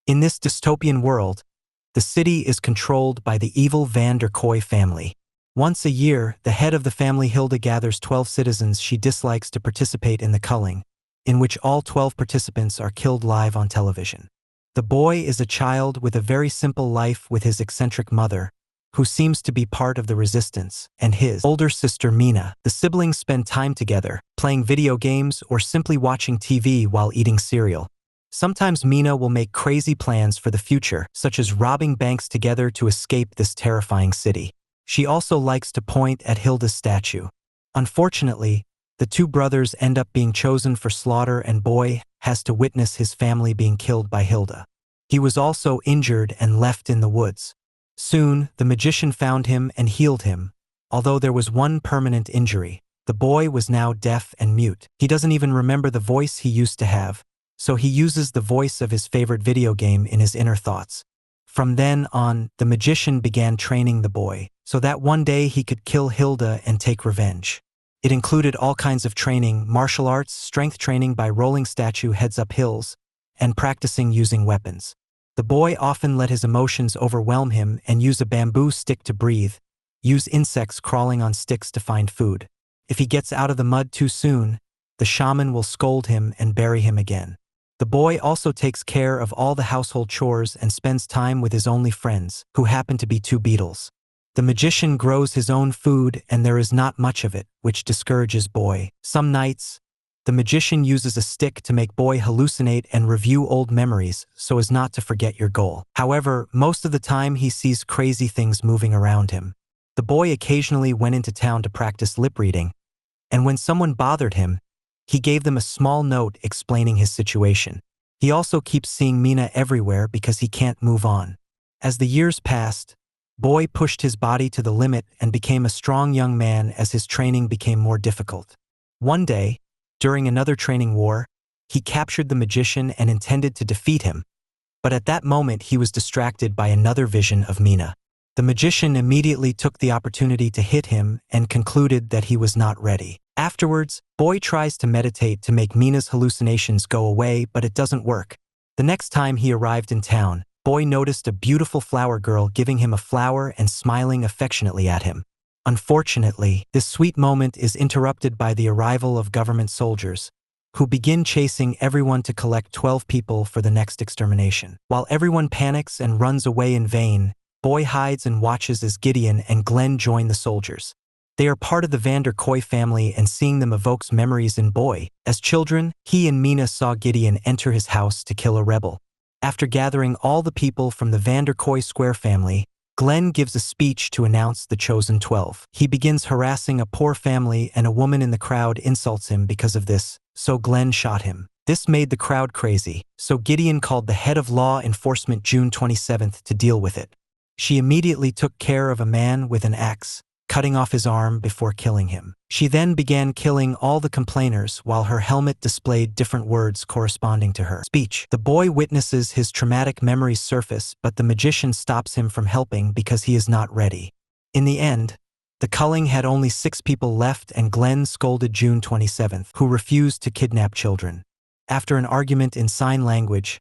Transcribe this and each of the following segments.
In this dystopian world, the city is controlled by the evil Van der Kooi family. Once a year, the head of the family Hilda gathers 12 citizens she dislikes to participate in the culling, in which all 12 participants are killed live on television. The boy is a child with a very simple life with his eccentric mother, who seems to be part of the resistance, and his older sister Mina. The siblings spend time together, playing video games or simply watching TV while eating cereal. Sometimes Mina will make crazy plans for the future, such as robbing banks together to escape this terrifying city. She also likes to point at Hilda's statue. Unfortunately, the two brothers end up being chosen for slaughter, and Boy has to witness his family being killed by Hilda. He was also injured and left in the woods. Soon, the magician found him and healed him. Although there was one permanent injury, the boy was now deaf and mute. He doesn't even remember the voice he used to have, so he uses the voice of his favorite video game in his inner thoughts. From then on, the magician began training the boy, so that one day he could kill Hilda and take revenge. It included all kinds of training: martial arts, strength training by rolling statue heads up hills, and practicing using weapons. The boy often let his emotions overwhelm him and use a bamboo stick to breathe, use insects crawling on sticks to find food. If he gets out of the mud too soon, the shaman will scold him and bury him again. The boy also takes care of all the household chores and spends time with his only friends, who happen to be two beetles. The magician grows his own food, and there is not much of it, which discourages Boy. Some nights, the magician uses a stick to make Boy hallucinate and review old memories so as not to forget your goal. However, most of the time he sees crazy things moving around him. The boy occasionally went into town to practice lip reading, and when someone bothered him, he gave them a small note explaining his situation. He also keeps seeing Mina everywhere because he can't move on. As the years passed, Boy pushed his body to the limit and became a strong young man as his training became more difficult. One day, during another training war, he captured the magician and intended to defeat him, but at that moment he was distracted by another vision of Mina. The magician immediately took the opportunity to hit him and concluded that he was not ready. Afterwards, Boy tries to meditate to make Mina's hallucinations go away, but it doesn't work. The next time he arrived in town, Boy noticed a beautiful flower girl giving him a flower and smiling affectionately at him. Unfortunately, this sweet moment is interrupted by the arrival of government soldiers, who begin chasing everyone to collect 12 people for the next extermination. While everyone panics and runs away in vain, Boy hides and watches as Gideon and Glenn join the soldiers. They are part of the Van der Kooi family, and seeing them evokes memories in Boy. As children, he and Mina saw Gideon enter his house to kill a rebel. After gathering all the people from the Van der Kooi Square family, Glenn gives a speech to announce the chosen 12. He begins harassing a poor family, and a woman in the crowd insults him because of this, so Glenn shot him. This made the crowd crazy, so Gideon called the head of law enforcement June 27th to deal with it. She immediately took care of a man with an axe, cutting off his arm before killing him. She then began killing all the complainers while her helmet displayed different words corresponding to her speech. The boy witnesses his traumatic memories surface, but the magician stops him from helping because he is not ready. In the end, the culling had only 6 people left, and Glenn scolded June 27th, who refused to kidnap children. After an argument in sign language,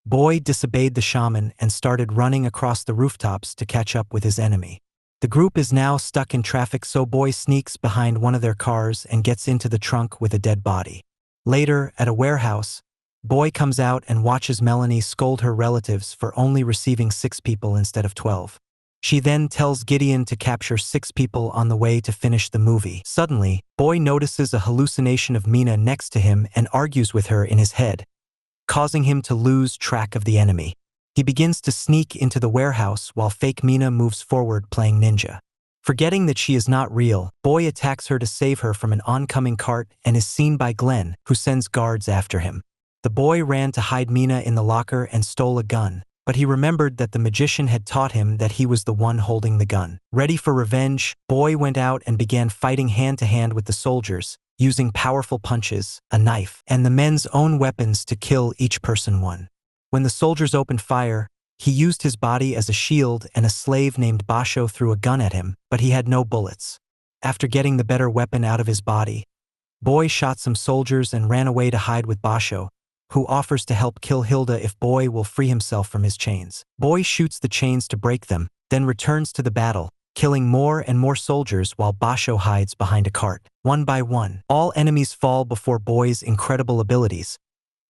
Boy disobeyed the shaman and started running across the rooftops to catch up with his enemy. The group is now stuck in traffic, so Boy sneaks behind one of their cars and gets into the trunk with a dead body. Later, at a warehouse, Boy comes out and watches Melanie scold her relatives for only receiving 6 people instead of 12. She then tells Gideon to capture 6 people on the way to finish the movie. Suddenly, Boy notices a hallucination of Mina next to him and argues with her in his head, causing him to lose track of the enemy. He begins to sneak into the warehouse while fake Mina moves forward playing ninja. Forgetting that she is not real, Boy attacks her to save her from an oncoming cart and is seen by Glenn, who sends guards after him. The boy ran to hide Mina in the locker and stole a gun, but he remembered that the magician had taught him that he was the one holding the gun. Ready for revenge, Boy went out and began fighting hand-to-hand with the soldiers, using powerful punches, a knife, and the men's own weapons to kill each person one. When the soldiers opened fire, he used his body as a shield, and a slave named Basho threw a gun at him, but he had no bullets. After getting the better weapon out of his body, Boy shot some soldiers and ran away to hide with Basho, who offers to help kill Hilda if Boy will free himself from his chains. Boy shoots the chains to break them, then returns to the battle, killing more and more soldiers while Basho hides behind a cart. One by one, all enemies fall before Boy's incredible abilities.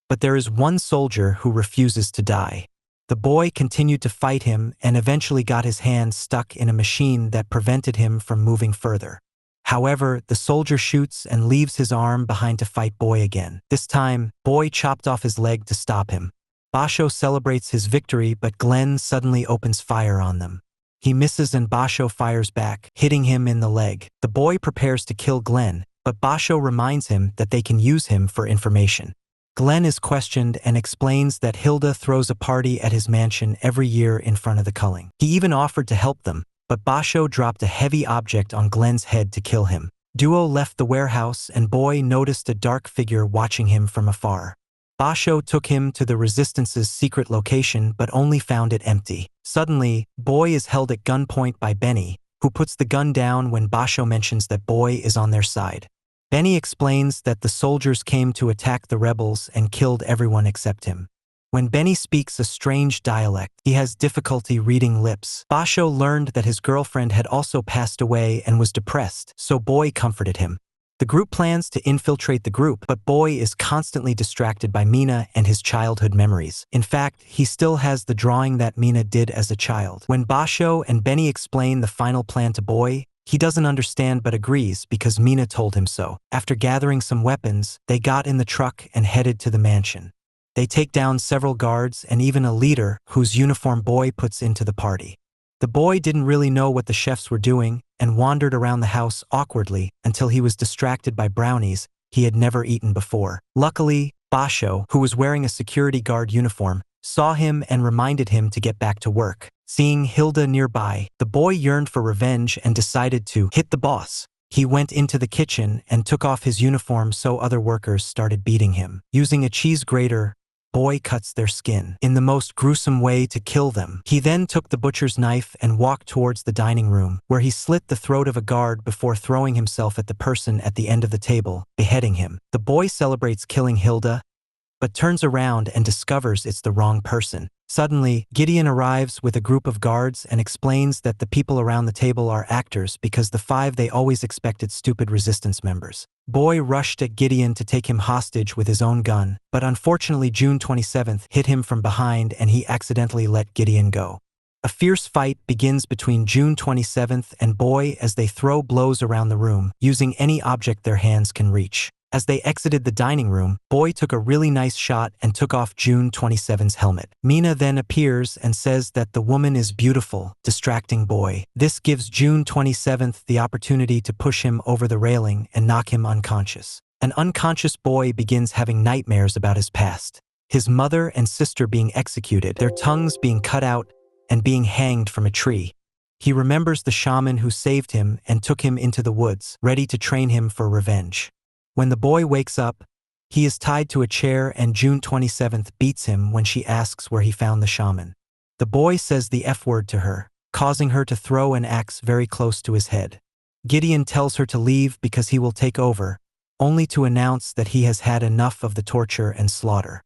But there is one soldier who refuses to die. The boy continued to fight him and eventually got his hand stuck in a machine that prevented him from moving further. However, the soldier shoots and leaves his arm behind to fight Boy again. This time, Boy chopped off his leg to stop him. Basho celebrates his victory, but Glenn suddenly opens fire on them. He misses and Basho fires back, hitting him in the leg. The boy prepares to kill Glenn, but Basho reminds him that they can use him for information. Glenn is questioned and explains that Hilda throws a party at his mansion every year in front of the culling. He even offered to help them, but Basho dropped a heavy object on Glenn's head to kill him. Duo left the warehouse and Boy noticed a dark figure watching him from afar. Basho took him to the Resistance's secret location but only found it empty. Suddenly, Boy is held at gunpoint by Benny, who puts the gun down when Basho mentions that Boy is on their side. Benny explains that the soldiers came to attack the rebels and killed everyone except him. When Benny speaks a strange dialect, he has difficulty reading lips. Basho learned that his girlfriend had also passed away and was depressed, so Boy comforted him. The group plans to infiltrate the group, but Boy is constantly distracted by Mina and his childhood memories. In fact, he still has the drawing that Mina did as a child. When Basho and Benny explain the final plan to Boy, he doesn't understand but agrees because Mina told him so. After gathering some weapons, they got in the truck and headed to the mansion. They take down several guards and even a leader whose uniform Boy puts into the party. The boy didn't really know what the chefs were doing and wandered around the house awkwardly until he was distracted by brownies he had never eaten before. Luckily, Basho, who was wearing a security guard uniform, saw him and reminded him to get back to work. Seeing Hilda nearby, the boy yearned for revenge and decided to hit the boss. He went into the kitchen and took off his uniform so other workers started beating him. Using a cheese grater, Boy cuts their skin in the most gruesome way to kill them. He then took the butcher's knife and walked towards the dining room, where he slit the throat of a guard before throwing himself at the person at the end of the table, beheading him. The boy celebrates killing Hilda, but turns around and discovers it's the wrong person. Suddenly, Gideon arrives with a group of guards and explains that the people around the table are actors because the five they always expected stupid resistance members. Boy rushed at Gideon to take him hostage with his own gun, but unfortunately June 27th hit him from behind and he accidentally let Gideon go. A fierce fight begins between June 27th and Boy as they throw blows around the room, using any object their hands can reach. As they exited the dining room, Boy took a really nice shot and took off June 27's helmet. Mina then appears and says that the woman is beautiful, distracting Boy. This gives June 27th the opportunity to push him over the railing and knock him unconscious. An unconscious Boy begins having nightmares about his past. His mother and sister being executed, their tongues being cut out, and being hanged from a tree. He remembers the shaman who saved him and took him into the woods, ready to train him for revenge. When the boy wakes up, he is tied to a chair and June 27th beats him when she asks where he found the shaman. The boy says the F word to her, causing her to throw an axe very close to his head. Gideon tells her to leave because he will take over, only to announce that he has had enough of the torture and slaughter.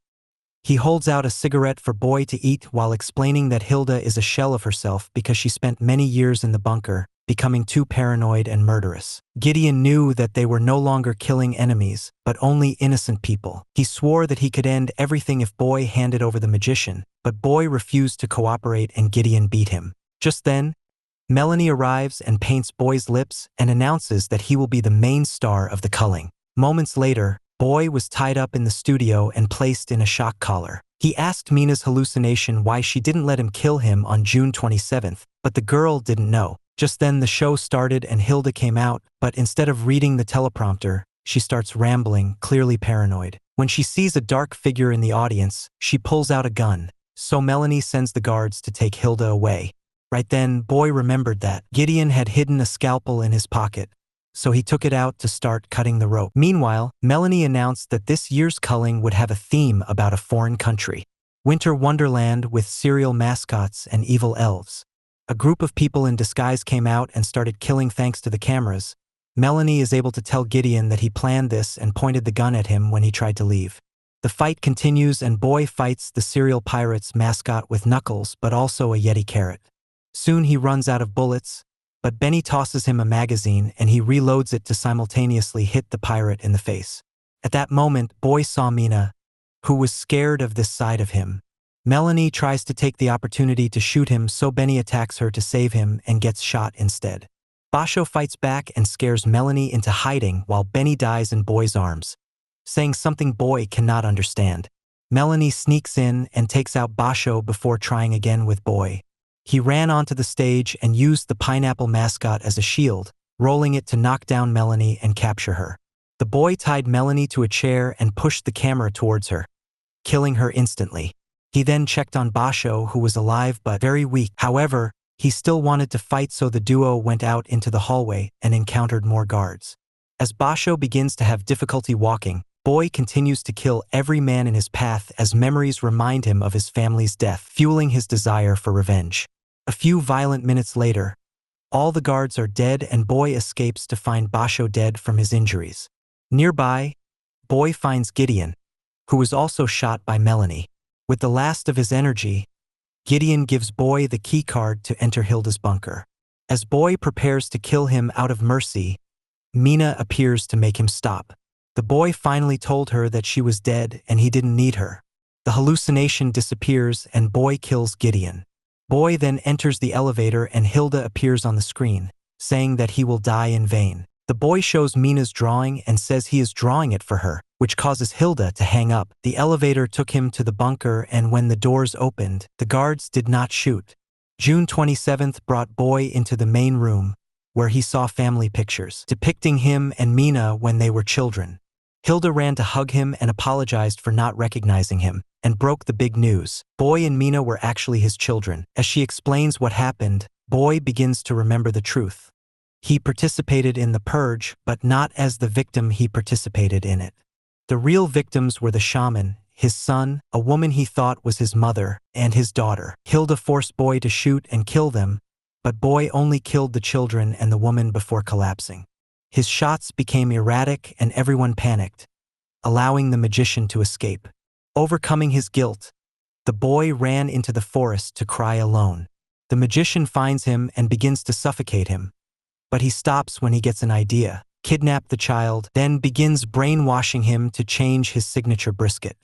He holds out a cigarette for Boy to eat while explaining that Hilda is a shell of herself because she spent many years in the bunker, becoming too paranoid and murderous. Gideon knew that they were no longer killing enemies, but only innocent people. He swore that he could end everything if Boy handed over the magician, but Boy refused to cooperate and Gideon beat him. Just then, Melanie arrives and paints Boy's lips and announces that he will be the main star of the culling. Moments later, Boy was tied up in the studio and placed in a shock collar. He asked Mina's hallucination why she didn't let him kill him on June 27th, but the girl didn't know. Just then the show started and Hilda came out, but instead of reading the teleprompter, she starts rambling, clearly paranoid. When she sees a dark figure in the audience, she pulls out a gun, so Melanie sends the guards to take Hilda away. Right then, Boy remembered that Gideon had hidden a scalpel in his pocket, so he took it out to start cutting the rope. Meanwhile, Melanie announced that this year's culling would have a theme about a foreign country. Winter Wonderland with cereal mascots and evil elves. A group of people in disguise came out and started killing thanks to the cameras. Melanie is able to tell Gideon that he planned this and pointed the gun at him when he tried to leave. The fight continues and Boy fights the serial pirate's mascot with knuckles but also a Yeti carrot. Soon he runs out of bullets, but Benny tosses him a magazine and he reloads it to simultaneously hit the pirate in the face. At that moment, Boy saw Mina, who was scared of this side of him. Melanie tries to take the opportunity to shoot him, so Benny attacks her to save him and gets shot instead. Basho fights back and scares Melanie into hiding while Benny dies in Boy's arms, saying something Boy cannot understand. Melanie sneaks in and takes out Basho before trying again with Boy. He ran onto the stage and used the pineapple mascot as a shield, rolling it to knock down Melanie and capture her. The boy tied Melanie to a chair and pushed the camera towards her, killing her instantly. He then checked on Basho, who was alive but very weak. However, he still wanted to fight, so the duo went out into the hallway and encountered more guards. As Basho begins to have difficulty walking, Boy continues to kill every man in his path as memories remind him of his family's death, fueling his desire for revenge. A few violent minutes later, all the guards are dead and Boy escapes to find Basho dead from his injuries. Nearby, Boy finds Gideon, who was also shot by Melanie. With the last of his energy, Gideon gives Boy the key card to enter Hilda's bunker. As Boy prepares to kill him out of mercy, Mina appears to make him stop. The boy finally told her that she was dead and he didn't need her. The hallucination disappears and Boy kills Gideon. Boy then enters the elevator and Hilda appears on the screen, saying that he will die in vain. The boy shows Mina's drawing and says he is drawing it for her, which causes Hilda to hang up. The elevator took him to the bunker, and when the doors opened, the guards did not shoot. June 27th brought Boy into the main room, where he saw family pictures depicting him and Mina when they were children. Hilda ran to hug him and apologized for not recognizing him, and broke the big news. Boy and Mina were actually his children. As she explains what happened, Boy begins to remember the truth. He participated in the purge, but not as the victim he participated in it. The real victims were the shaman, his son, a woman he thought was his mother, and his daughter. Hilda forced Boy to shoot and kill them, but Boy only killed the children and the woman before collapsing. His shots became erratic and everyone panicked, allowing the magician to escape. Overcoming his guilt, the boy ran into the forest to cry alone. The magician finds him and begins to suffocate him, but he stops when he gets an idea. Kidnap the child, then begins brainwashing him to change his signature brisket.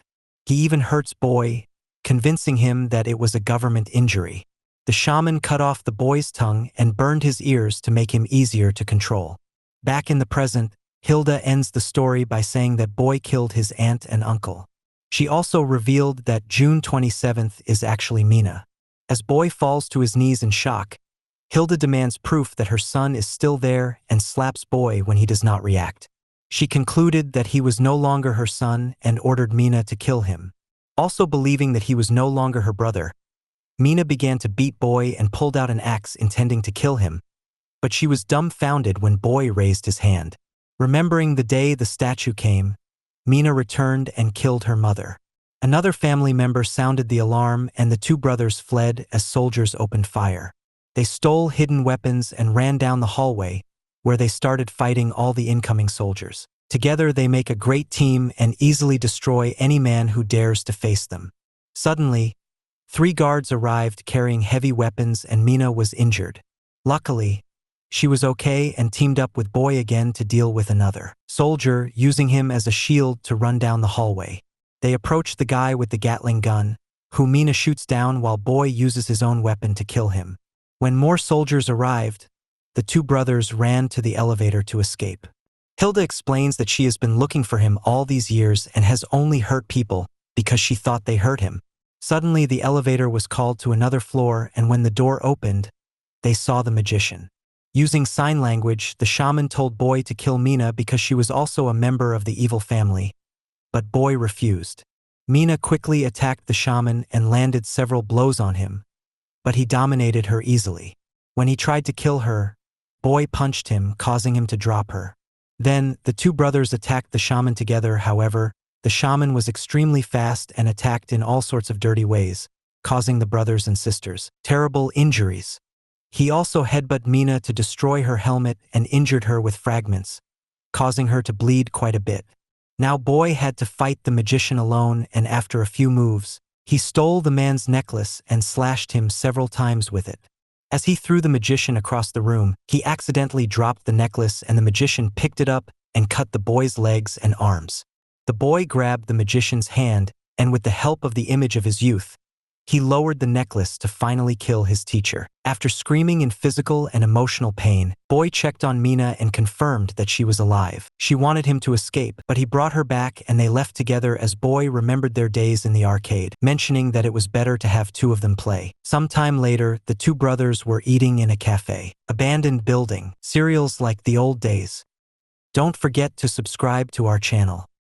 He even hurts Boy, convincing him that it was a government injury. The shaman cut off the boy's tongue and burned his ears to make him easier to control. Back in the present, Hilda ends the story by saying that Boy killed his aunt and uncle. She also revealed that June 27th is actually Mina. As Boy falls to his knees in shock, Hilda demands proof that her son is still there and slaps Boy when he does not react. She concluded that he was no longer her son and ordered Mina to kill him. Also believing that he was no longer her brother, Mina began to beat Boy and pulled out an axe intending to kill him, but she was dumbfounded when Boy raised his hand. Remembering the day the statue came, Mina returned and killed her mother. Another family member sounded the alarm and the two brothers fled as soldiers opened fire. They stole hidden weapons and ran down the hallway, where they started fighting all the incoming soldiers. Together they make a great team and easily destroy any man who dares to face them. Suddenly, 3 guards arrived carrying heavy weapons and Mina was injured. Luckily, she was okay and teamed up with Boy again to deal with another soldier, using him as a shield to run down the hallway. They approach the guy with the Gatling gun, who Mina shoots down while Boy uses his own weapon to kill him. When more soldiers arrived, the two brothers ran to the elevator to escape. Hilda explains that she has been looking for him all these years and has only hurt people because she thought they hurt him. Suddenly, the elevator was called to another floor, and when the door opened, they saw the magician. Using sign language, the shaman told Boy to kill Mina because she was also a member of the evil family, but Boy refused. Mina quickly attacked the shaman and landed several blows on him, but he dominated her easily. When he tried to kill her, Boy punched him, causing him to drop her. Then, the two brothers attacked the shaman together. However, the shaman was extremely fast and attacked in all sorts of dirty ways, causing the brothers and sisters terrible injuries. He also headbutted Mina to destroy her helmet and injured her with fragments, causing her to bleed quite a bit. Now Boy had to fight the magician alone, and after a few moves, he stole the man's necklace and slashed him several times with it. As he threw the magician across the room, he accidentally dropped the necklace and the magician picked it up and cut the boy's legs and arms. The boy grabbed the magician's hand, and with the help of the image of his youth, he lowered the necklace to finally kill his teacher. After screaming in physical and emotional pain, Boy checked on Mina and confirmed that she was alive. She wanted him to escape, but he brought her back and they left together as Boy remembered their days in the arcade, mentioning that it was better to have two of them play. Sometime later, the two brothers were eating in a cafe. Abandoned building, cereals like the old days. Don't forget to subscribe to our channel.